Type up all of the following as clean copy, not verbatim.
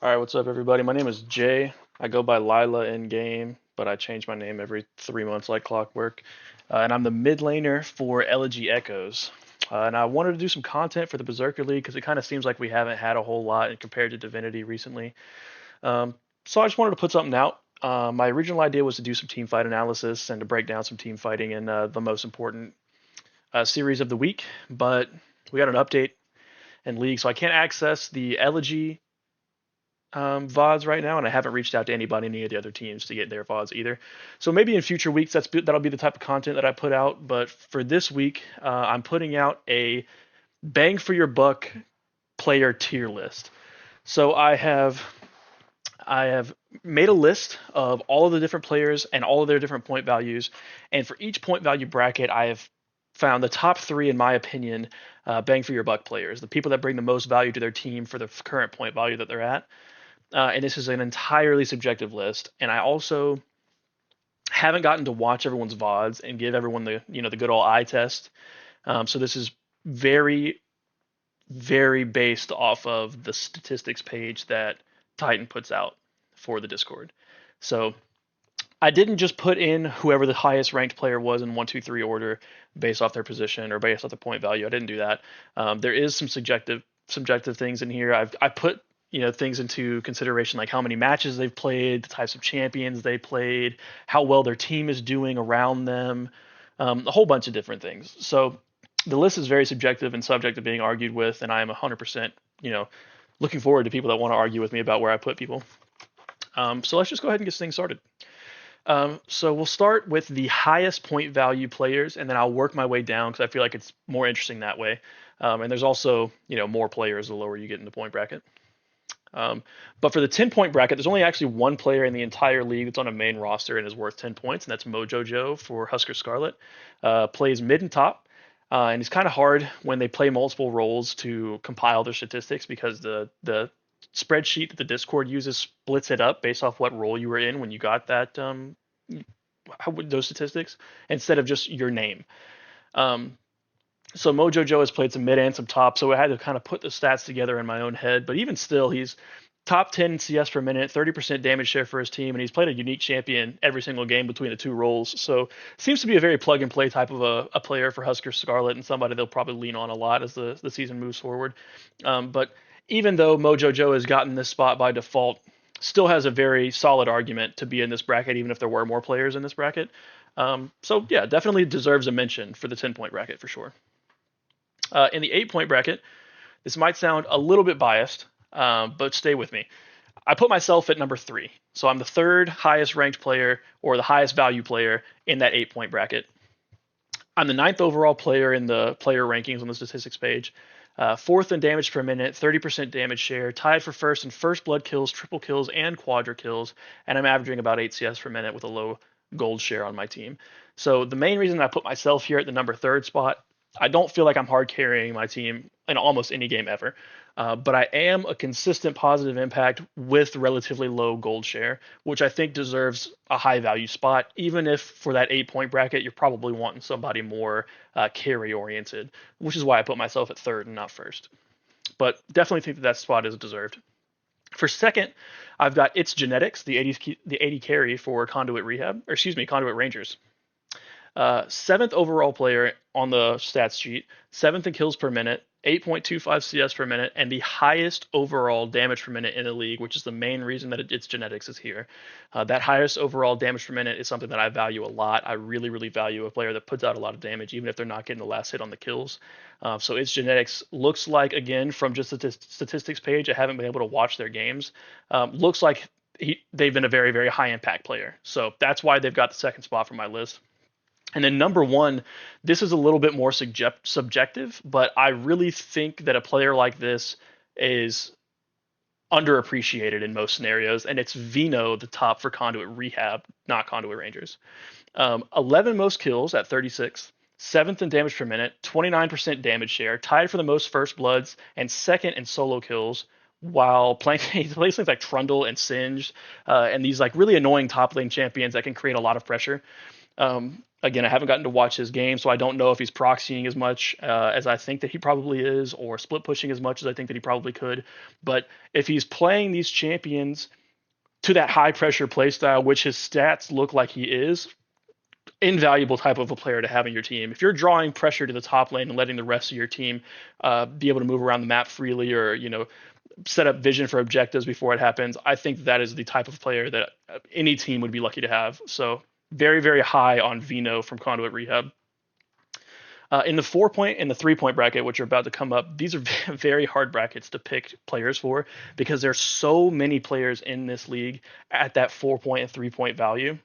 All right, what's up, everybody? My name is Jay. I go by Lila in game, but I change my name every 3 months like clockwork. And I'm the mid laner for Elegy Echoes. And I wanted to do some content for the Berserker League because it kind of seems like we haven't had a whole lot compared to Divinity recently. Um, so I just wanted to put something out. My original idea was to do some team fight analysis and to break down some team fighting in the most important series of the week. But we got an update in League, so I can't access the Elegy VODs right now, and I haven't reached out to anybody in any of the other teams to get their VODs either. So maybe in future weeks that'll be the type of content that I put out. But for this week, I'm putting out a bang for your buck player tier list. So I have made a list of all of the different players and all of their different point values, and for each point value bracket, I have found the top three, in my opinion, bang for your buck players, the people that bring the most value to their team for the current point value that they're at. And this is an entirely subjective list. And I also haven't gotten to watch everyone's VODs and give everyone the good old eye test. So this is very, very based off of the statistics page that Titan puts out for the Discord. So I didn't just put in whoever the highest ranked player was in 1, 2, 3 order based off their position or based off the point value. I didn't do that. There is some subjective things in here. I put things into consideration, like how many matches they've played, the types of champions they played, how well their team is doing around them, a whole bunch of different things. So the list is very subjective and subject to being argued with, and I am 100% looking forward to people that want to argue with me about where I put people. So let's just go ahead and get things started. So we'll start with the highest point value players, and then I'll work my way down because I feel like it's more interesting that way. And there's also more players the lower you get in the point bracket. But for the 10-point bracket, there's only actually one player in the entire league that's on a main roster and is worth 10 points, and that's Mojo Joe for Husker Scarlet. Plays mid and top, and it's kind of hard when they play multiple roles to compile their statistics because the spreadsheet that the Discord uses splits it up based off what role you were in when you got those statistics instead of just your name. So Mojo Joe has played some mid and some top, so I had to kind of put the stats together in my own head. But even still, he's top 10 CS per minute, 30% damage share for his team, and he's played a unique champion every single game between the two roles. So seems to be a very plug and play type of a player for Husker Scarlet, and somebody they'll probably lean on a lot as the season moves forward. But even though Mojo Joe has gotten this spot by default, still has a very solid argument to be in this bracket, even if there were more players in this bracket. So yeah, definitely deserves a mention for the 10-point bracket for sure. In the 8-point bracket, this might sound a little bit biased, but stay with me. I put myself at number 3. So I'm the third highest ranked player or the highest value player in that 8-point bracket. I'm the 9th overall player in the player rankings on the statistics page. 4th in damage per minute, 30% damage share, tied for first in first blood kills, triple kills, and quadra kills, and I'm averaging about 8 CS per minute with a low gold share on my team. So the main reason I put myself here at the number 3rd spot, I don't feel like I'm hard carrying my team in almost any game ever, but I am a consistent positive impact with relatively low gold share, which I think deserves a high value spot, even if for that 8-point bracket, you're probably wanting somebody more carry oriented, which is why I put myself at 3rd and not 1st. But definitely think that spot is deserved. For 2nd, I've got It's Genetics, the 80 carry for Conduit Rangers. 7th overall player on the stats sheet, 7th in kills per minute, 8.25 CS per minute, and the highest overall damage per minute in the league, which is the main reason that It's Genetics is here. That highest overall damage per minute is something that I value a lot. I really, really value a player that puts out a lot of damage, even if they're not getting the last hit on the kills. So It's Genetics looks like, again, from just the statistics page, I haven't been able to watch their games, looks like they've been a very, very high impact player. So that's why they've got the 2nd spot for my list. And then number 1, this is a little bit more subjective, but I really think that a player like this is underappreciated in most scenarios, and it's Vino, the top for Conduit Rehab, not Conduit Rangers. 11 most kills at 36, 7th in damage per minute, 29% damage share, tied for the most first bloods, and 2nd in solo kills, while playing he plays things like Trundle and Singed, and these like really annoying top lane champions that can create a lot of pressure. Again, I haven't gotten to watch his game, so I don't know if he's proxying as much as I think that he probably is, or split pushing as much as I think that he probably could. But if he's playing these champions to that high pressure play style, which his stats look like he is, invaluable type of a player to have in your team. If you're drawing pressure to the top lane and letting the rest of your team be able to move around the map freely, or set up vision for objectives before it happens, I think that is the type of player that any team would be lucky to have. So very, very high on Vino from Conduit Rehab. In the 4 point and the 3 point bracket, which are about to come up, these are very hard brackets to pick players for because there's so many players in this league at that 4 point and 3 point value.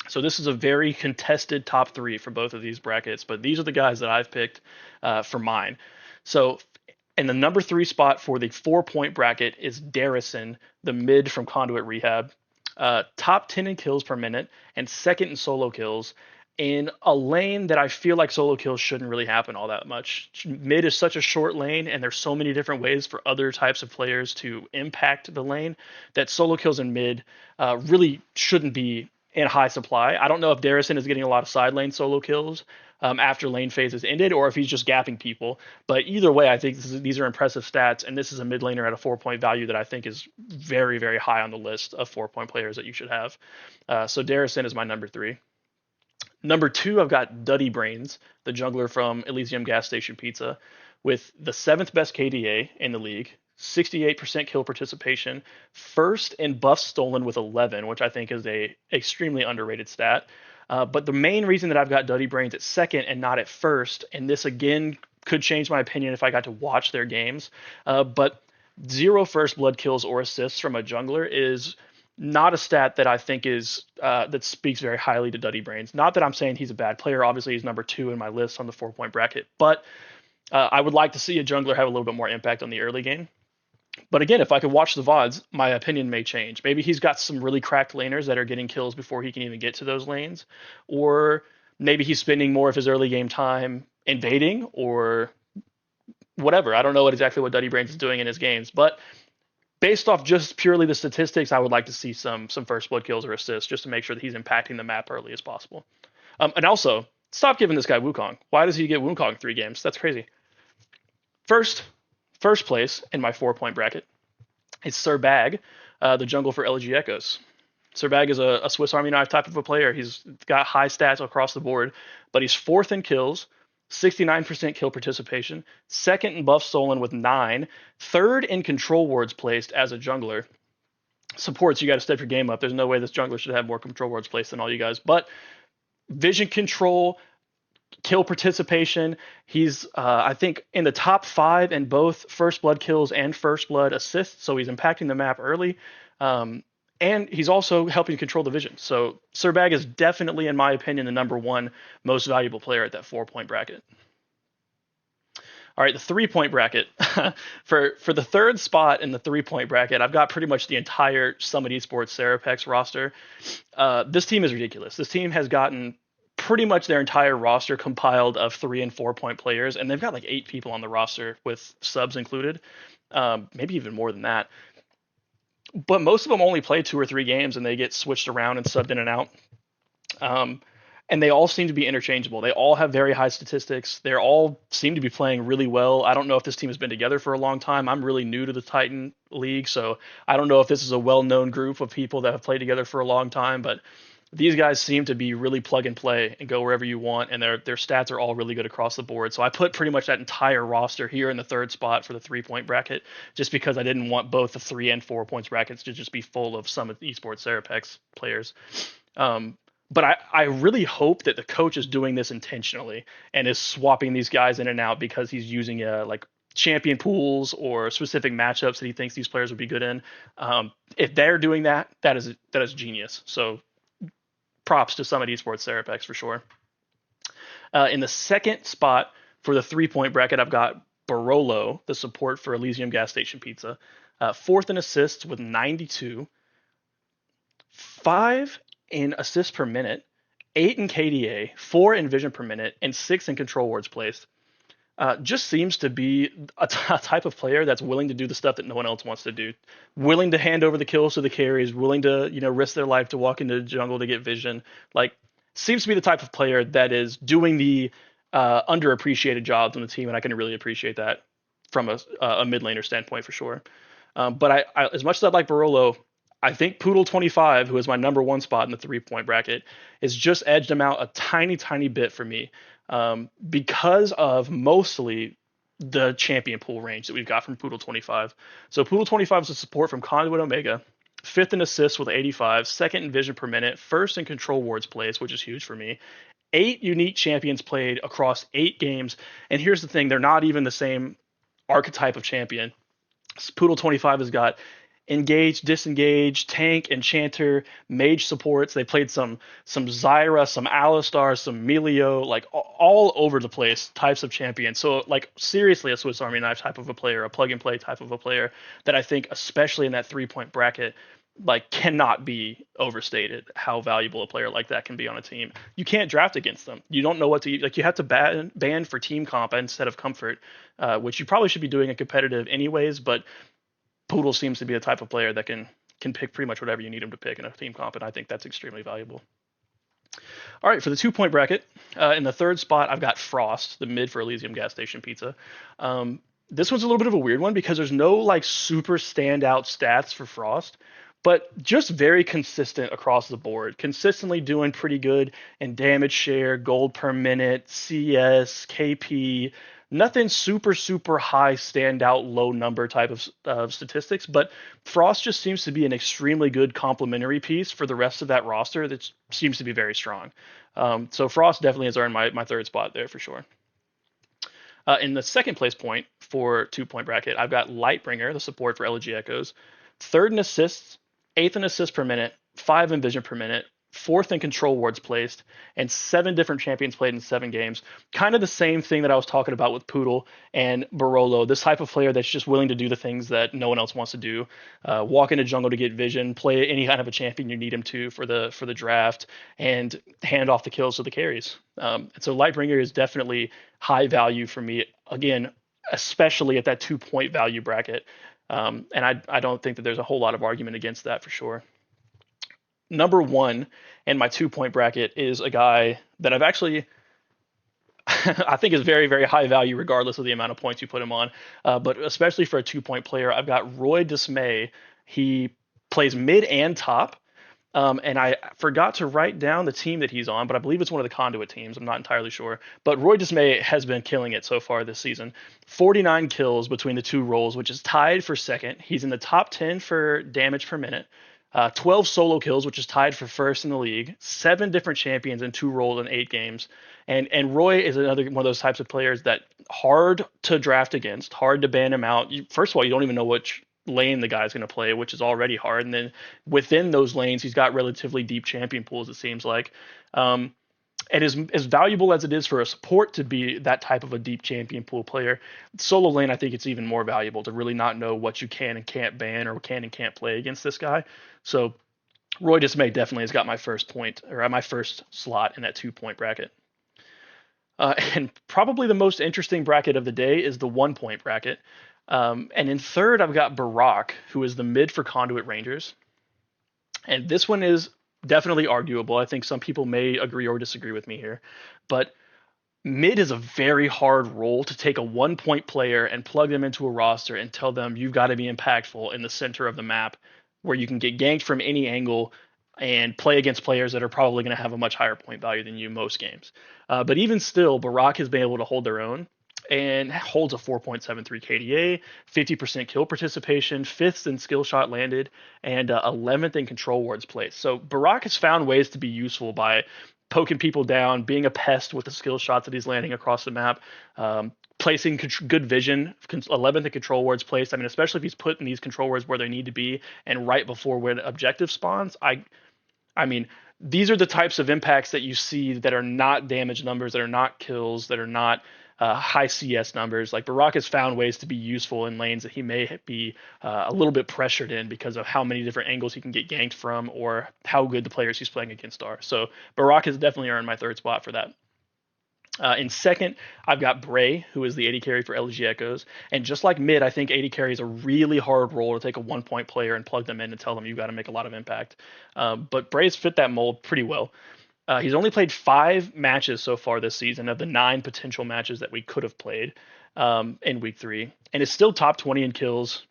So this is a very contested top three for both of these brackets, but these are the guys that I've picked for mine. So in the number 3 spot for the 4 point bracket is Darrison, the mid from Conduit Rehab. Top 10 in kills per minute and second in solo kills in a lane that I feel like solo kills shouldn't really happen all that much. Mid is such a short lane, and there's so many different ways for other types of players to impact the lane that solo kills in mid really shouldn't be in high supply. I don't know if Darrison is getting a lot of side lane solo kills after lane phase is ended, or if he's just gapping people. But either way, I think these are impressive stats, and this is a mid laner at a 4 point value that I think is very, very high on the list of 4 point players that you should have. So Darrison is my number 3. Number 2, I've got Duddy Brains, the jungler from Elysium Gas Station Pizza, with the 7th best KDA in the league, 68% kill participation, first in buffs stolen with 11, which I think is a extremely underrated stat. But the main reason that I've got Duddy Brains at second and not at first, and this again could change my opinion if I got to watch their games, but 0 first blood kills or assists from a jungler is not a stat that I think is that speaks very highly to Duddy Brains. Not that I'm saying he's a bad player. Obviously, he's number 2 in my list on the 4 point bracket, but I would like to see a jungler have a little bit more impact on the early game. But again, if I could watch the VODs, my opinion may change. Maybe he's got some really cracked laners that are getting kills before he can even get to those lanes. Or maybe he's spending more of his early game time invading or whatever. I don't know exactly what Duddy Brains is doing in his games. But based off just purely the statistics, I would like to see some first blood kills or assists just to make sure that he's impacting the map early as possible. And also, stop giving this guy Wukong. Why does he get Wukong 3 games? That's crazy. First place in my 4 point bracket is Sir Bag, the jungle for LG Echoes. Sir Bag is a Swiss Army knife type of a player. He's got high stats across the board, but he's 4th in kills, 69% kill participation, 2nd in buff stolen with 9, 3rd in control wards placed as a jungler. Supports, you got to step your game up. There's no way this jungler should have more control wards placed than all you guys, but vision control, kill participation, he's I think in the top 5 in both first blood kills and first blood assists, so he's impacting the map early, and he's also helping control the vision. So Sir Bag is definitely, in my opinion, the number 1 most valuable player at that 4 point bracket. All right, the 3 point bracket. for the 3rd spot in the 3 point bracket, I've got pretty much the entire Summit Esports Serapex roster. This team is ridiculous. This team has gotten pretty much their entire roster compiled of 3 and 4 point players, and they've got like 8 people on the roster with subs included, maybe even more than that. But most of them only play 2 or 3 games, and they get switched around and subbed in and out. And they all seem to be interchangeable. They all have very high statistics. They all seem to be playing really well. I don't know if this team has been together for a long time. I'm really new to the Titan League, so I don't know if this is a well-known group of people that have played together for a long time, but these guys seem to be really plug and play and go wherever you want, and their stats are all really good across the board. So I put pretty much that entire roster here in the 3rd spot for the 3 point bracket, just because I didn't want both the 3 and 4 points brackets to just be full of Summit Esports Serapex players. But I really hope that the coach is doing this intentionally and is swapping these guys in and out because he's using like champion pools or specific matchups that he thinks these players would be good in. If they're doing that, that is genius. So props to Summit Esports Serapex for sure. In the 2nd spot for the 3 point bracket, I've got Barolo, the support for Elysium Gas Station Pizza. 4th in assists with 92. 5 in assists per minute. 8 in KDA. 4 in vision per minute. And 6 in control wards placed. Just seems to be a type of player that's willing to do the stuff that no one else wants to do. Willing to hand over the kills to the carries, willing to, risk their life to walk into the jungle to get vision. Like, seems to be the type of player that is doing the underappreciated jobs on the team, and I can really appreciate that from a mid laner standpoint for sure. But as much as I'd like Barolo, I think Poodle 25, who is my number one spot in the 3 point bracket, is just edged him out a tiny, tiny bit for me because of mostly the champion pool range that we've got from Poodle 25. So Poodle 25 is a support from Conduit Omega, fifth in assists with 85, second in vision per minute, first in control wards plays, which is huge for me. 8 unique champions played across 8 games. And here's the thing, they're not even the same archetype of champion. Poodle 25 has got engage, disengage, tank, enchanter, mage supports. They played some Zyra, some Alistar, some Melio, like all over the place types of champions. So like seriously a Swiss Army knife type of a player, a plug and play type of a player that I think especially in that 3 point bracket like cannot be overstated how valuable a player like that can be on a team. You can't draft against them. You don't know what to like. You have to ban for team comp instead of comfort, which you probably should be doing in competitive anyways. But Poodle seems to be the type of player that can pick pretty much whatever you need him to pick in a team comp, and I think that's extremely valuable. All right, for the 2 point bracket, in the third spot, I've got Frost, the mid for Elysium gas station pizza. This one's a little bit of a weird one because there's no like super standout stats for Frost, but just very consistent across the board. Consistently doing pretty good in damage share, gold per minute, CS, KP. Nothing super, super high standout, low number type of statistics, but Frost just seems to be an extremely good complementary piece for the rest of that roster that seems to be very strong. So Frost definitely has earned my third spot there for sure. In the second place point for 2 point bracket, I've got Lightbringer, the support for LG Echoes, third in assists, eighth in assists per minute, five in vision per minute, fourth in control wards placed, and 7 different champions played in 7 games. Kind of the same thing that I was talking about with Poodle and Barolo. This type of player that's just willing to do the things that no one else wants to do. Walk into jungle to get vision, play any kind of a champion you need him to for the draft, and hand off the kills to the carries. So Lightbringer is definitely high value for me. Again, especially at that 2 point value bracket. And I don't think that there's a whole lot of argument against that for sure. Number one in my 2 point bracket is a guy that I've actually I think is very, very high value regardless of the amount of points you put him on. But especially for a 2 point player, I've got Roy Dismay. He plays mid and top. And I forgot to write down the team that he's on, but I believe it's one of the Conduit teams. I'm not entirely sure. But Roy Dismay has been killing it so far this season. 49 kills between the two roles, which is tied for second. He's in the top 10 for damage per minute. 12 solo kills, which is tied for first in the league. 7 different champions in 2 roles in 8 games. And Roy is another one of those types of players that hard to draft against, hard to ban him out. First of all, you don't even know which lane the guy's going to play, which is already hard. And then within those lanes, he's got relatively deep champion pools, it seems like. And as valuable as it is for a support to be that type of a deep champion pool player, solo lane, I think it's even more valuable to really not know what you can and can't ban or can and can't play against this guy. So Roy Dismay definitely has got my first point or my first slot in that 2 point bracket. And probably the most interesting bracket of the day is the 1 point bracket. And in third, I've got Barak, who is the mid for Conduit Rangers. And this one is definitely arguable. I think some people may agree or disagree with me here. But mid is a very hard role to take a 1 point player and plug them into a roster and tell them you've got to be impactful in the center of the map where you can get ganked from any angle and play against players that are probably going to have a much higher point value than you most games. But even still, Barak has been able to hold their own and holds a 4.73 KDA, 50% kill participation, 5th in skill shot landed, and 11th in control wards placed. So Barak has found ways to be useful by poking people down, being a pest with the skill shots that he's landing across the map, placing good vision, 11th in control wards placed. I mean, especially if he's putting these control wards where they need to be and right before when objective spawns. I mean, these are the types of impacts that you see that are not damage numbers, that are not kills, that are not high CS numbers. Like Barak has found ways to be useful in lanes that he may be a little bit pressured in because of how many different angles he can get ganked from or how good the players he's playing against are. So Barak has definitely earned my third spot for that. In second, I've got Bray, who is the AD carry for LG Echoes. And just like mid, I think AD carry is a really hard role to take a 1 point player and plug them in and tell them you've got to make a lot of impact. But Bray's fit that mold pretty well. He's only played 5 matches so far this season of the 9 potential matches that we could have played in week 3, and is still top 20 in kills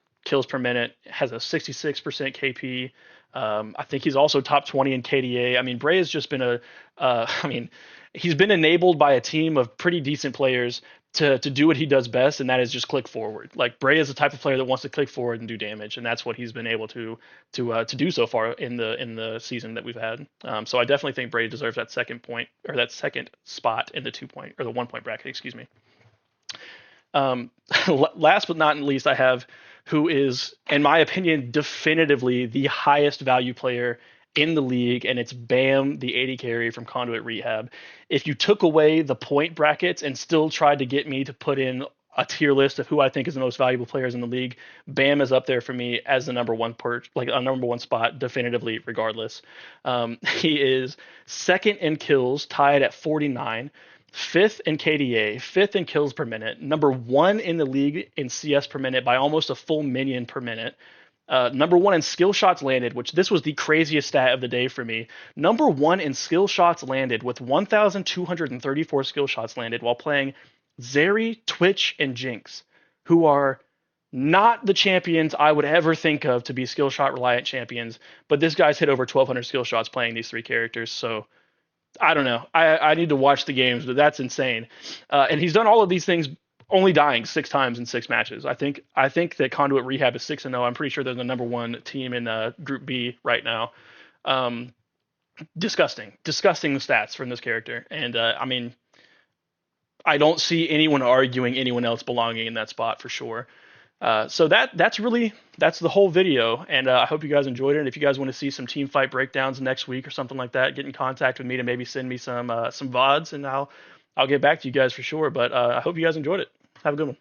per minute. Has a 66% KP. I think he's also top 20 in KDA. I mean, Bray has just been I mean, he's been enabled by a team of pretty decent players to do what he does best, and that is just click forward. Like Bray is the type of player that wants to click forward and do damage, and that's what he's been able to do so far in the season that we've had. So I definitely think Bray deserves that second point, or that second spot in the 2 point or the 1 point bracket. Excuse me. Um, Last but not least, I have who is, in my opinion, definitively the highest value player in the league, and it's Bam, the 80 carry from Conduit Rehab. If you took away the point brackets and still tried to get me to put in a tier list of who I think is the most valuable players in the league, Bam is up there for me as the number one like a number one spot, definitively, regardless. He is second in kills, tied at 49. Fifth in KDA, fifth in kills per minute, number one in the league in CS per minute by almost a full minion per minute. Number one in skill shots landed, which this was the craziest stat of the day for me. Number one in skill shots landed with 1,234 skill shots landed while playing Zeri, Twitch, and Jinx, who are not the champions I would ever think of to be skill shot reliant champions. But this guy's hit over 1,200 skill shots playing these 3 characters, so I don't know. I need to watch the games, but that's insane. And he's done all of these things only dying 6 times in 6 matches. I think that Conduit Rehab is 6-0. I'm pretty sure they're the number one team in Group B right now. Um, disgusting stats from this character. And I mean, I don't see anyone arguing anyone else belonging in that spot for sure. So that's the whole video, and I hope you guys enjoyed it. And if you guys want to see some team fight breakdowns next week or something like that, get in contact with me to maybe send me some VODs, and I'll get back to you guys for sure. But I hope you guys enjoyed it. Have a good one.